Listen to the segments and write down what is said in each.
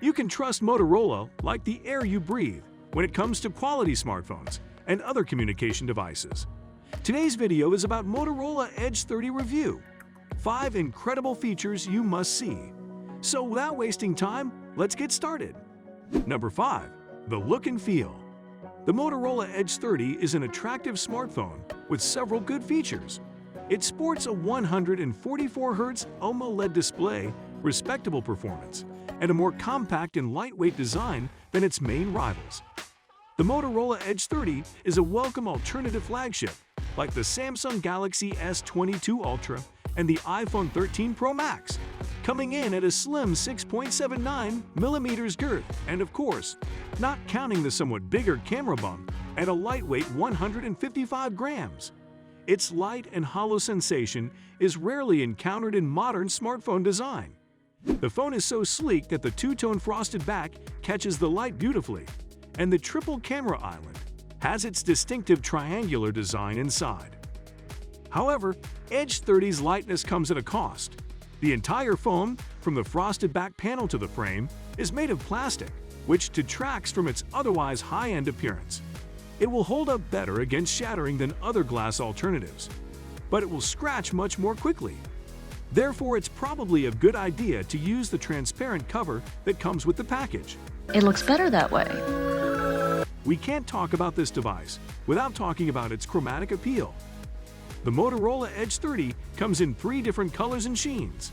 You can trust Motorola like the air you breathe when it comes to quality smartphones and other communication devices. Today's video is about Motorola Edge 30 review. 5 incredible features you must see. So without wasting time, let's get started. Number 5. The look and feel. The Motorola Edge 30 is an attractive smartphone with several good features. It sports a 144Hz AMOLED display, respectable performance, and a more compact and lightweight design than its main rivals. The Motorola Edge 30 is a welcome alternative flagship, like the Samsung Galaxy S22 Ultra and the iPhone 13 Pro Max, coming in at a slim 6.79mm girth and, of course, not counting the somewhat bigger camera bump at a lightweight 155 grams. Its light and hollow sensation is rarely encountered in modern smartphone design. The phone is so sleek that the two-tone frosted back catches the light beautifully, and the triple camera island has its distinctive triangular design inside. However, Edge 30's lightness comes at a cost. The entire phone, from the frosted back panel to the frame, is made of plastic, which detracts from its otherwise high-end appearance. It will hold up better against shattering than other glass alternatives, but it will scratch much more quickly. Therefore, it's probably a good idea to use the transparent cover that comes with the package. It looks better that way. We can't talk about this device without talking about its chromatic appeal. The Motorola Edge 30 comes in 3 different colors and sheens.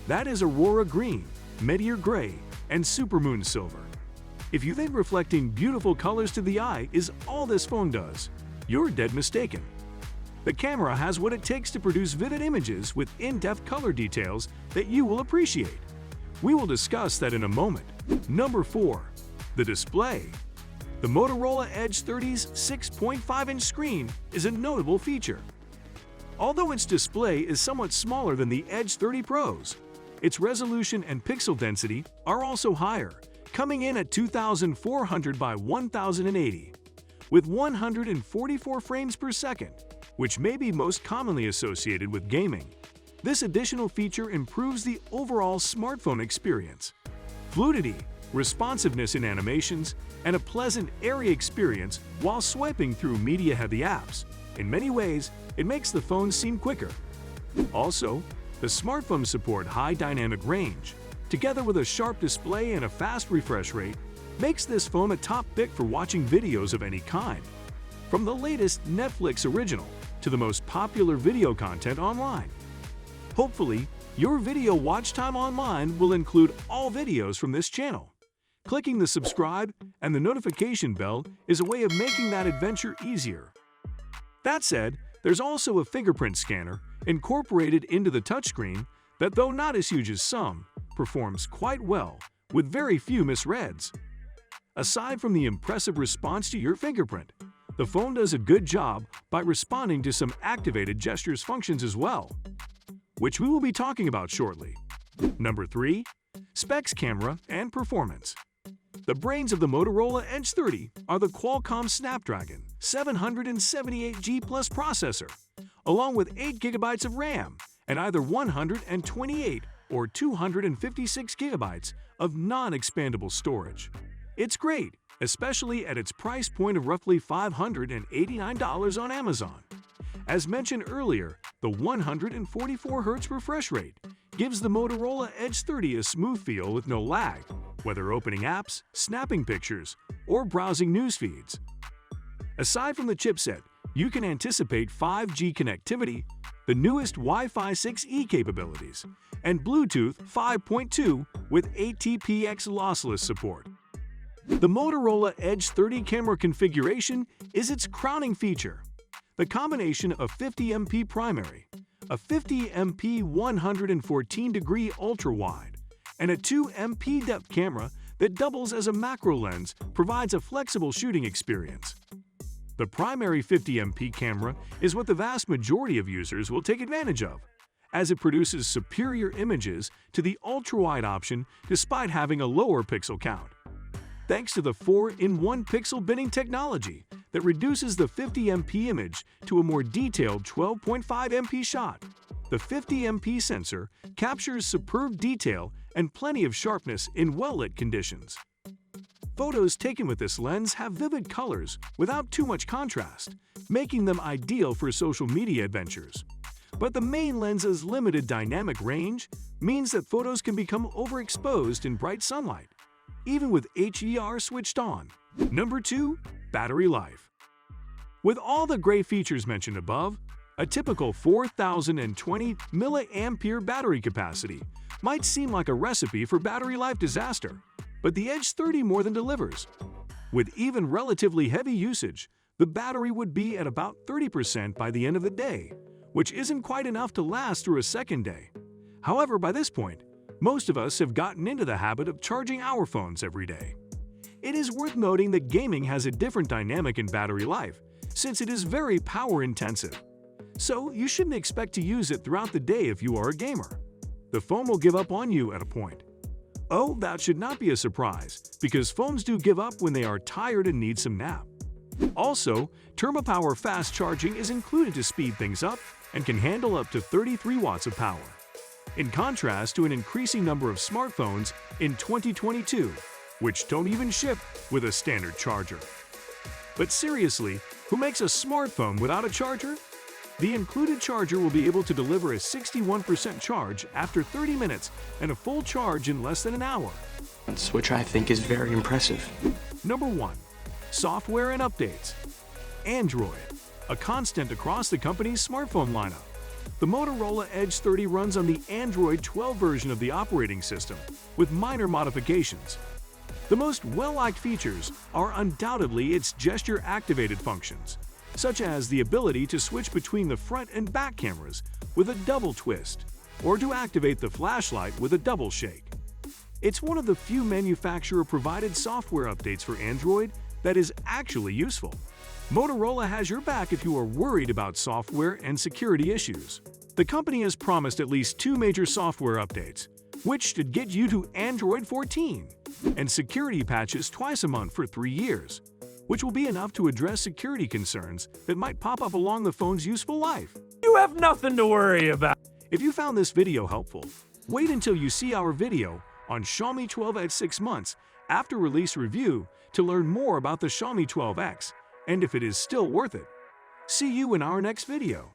That is Aurora Green, Meteor Gray, and Supermoon Silver. If you think reflecting beautiful colors to the eye is all this phone does, you're dead mistaken. The camera has what it takes to produce vivid images with in-depth color details that you will appreciate. We will discuss that in a moment. Number 4. The display. The Motorola Edge 30's 6.5-inch screen is a notable feature. Although its display is somewhat smaller than the Edge 30 Pro's, its resolution and pixel density are also higher, coming in at 2400 by 1080, with 144 frames per second, which may be most commonly associated with gaming. This additional feature improves the overall smartphone experience. Fluidity, responsiveness in animations, and a pleasant, airy experience while swiping through media-heavy apps. In many ways, it makes the phone seem quicker. Also, the smartphones support high dynamic range, together with a sharp display and a fast refresh rate, makes this phone a top pick for watching videos of any kind. From the latest Netflix original to the most popular video content online. Hopefully, your video watch time online will include all videos from this channel. Clicking the subscribe and the notification bell is a way of making that adventure easier. That said, there's also a fingerprint scanner incorporated into the touchscreen that, though not as huge as some, performs quite well, with very few misreads. Aside from the impressive response to your fingerprint, the phone does a good job by responding to some activated gestures functions as well, which we will be talking about shortly. Number 3. Specs, camera, and performance. The brains of the Motorola Edge 30 are the Qualcomm Snapdragon 778G Plus processor, along with 8GB of RAM and either 128 or 256 GB of non-expandable storage. It's great, especially at its price point of roughly $589 on Amazon. As mentioned earlier, the 144Hz refresh rate gives the Motorola Edge 30 a smooth feel with no lag, whether opening apps, snapping pictures, or browsing news feeds. Aside from the chipset, you can anticipate 5G connectivity, the newest Wi-Fi 6E capabilities, and Bluetooth 5.2 with ATPX lossless support. The Motorola Edge 30 camera configuration is its crowning feature. The combination of 50MP primary, a 50MP 114-degree ultra-wide, and a 2MP depth camera that doubles as a macro lens provides a flexible shooting experience. The primary 50MP camera is what the vast majority of users will take advantage of, as it produces superior images to the ultra-wide option despite having a lower pixel count. Thanks to the 4-in-1 pixel binning technology that reduces the 50MP image to a more detailed 12.5MP shot. The 50MP sensor captures superb detail and plenty of sharpness in well-lit conditions. Photos taken with this lens have vivid colors without too much contrast, making them ideal for social media adventures. But the main lens's limited dynamic range means that photos can become overexposed in bright sunlight, even with HDR switched on. Number 2. Battery life. With all the great features mentioned above, a typical 4020 mAh battery capacity might seem like a recipe for battery life disaster, but the Edge 30 more than delivers. With even relatively heavy usage, the battery would be at about 30% by the end of the day, which isn't quite enough to last through a second day. However, by this point, most of us have gotten into the habit of charging our phones every day. It is worth noting that gaming has a different dynamic in battery life, since it is very power-intensive. So you shouldn't expect to use it throughout the day if you are a gamer. The phone will give up on you at a point. Oh, that should not be a surprise, because phones do give up when they are tired and need some nap. Also, ThermoPower fast charging is included to speed things up and can handle up to 33 watts of power. In contrast to an increasing number of smartphones in 2022, which don't even ship with a standard charger. But seriously, who makes a smartphone without a charger? The included charger will be able to deliver a 61% charge after 30 minutes and a full charge in less than an hour. Which I think is very impressive. Number 1. Software and updates. Android, a constant across the company's smartphone lineup. The Motorola Edge 30 runs on the Android 12 version of the operating system, with minor modifications. The most well-liked features are undoubtedly its gesture-activated functions, such as the ability to switch between the front and back cameras with a double twist, or to activate the flashlight with a double shake. It's one of the few manufacturer-provided software updates for Android that is actually useful. Motorola has your back if you are worried about software and security issues. The company has promised at least 2 major software updates, which should get you to Android 14, and security patches twice a month for 3 years, which will be enough to address security concerns that might pop up along the phone's useful life. You have nothing to worry about. If you found this video helpful, wait until you see our video on Xiaomi 12X 6 months after release review to learn more about the Xiaomi 12X and if it is still worth it. See you in our next video.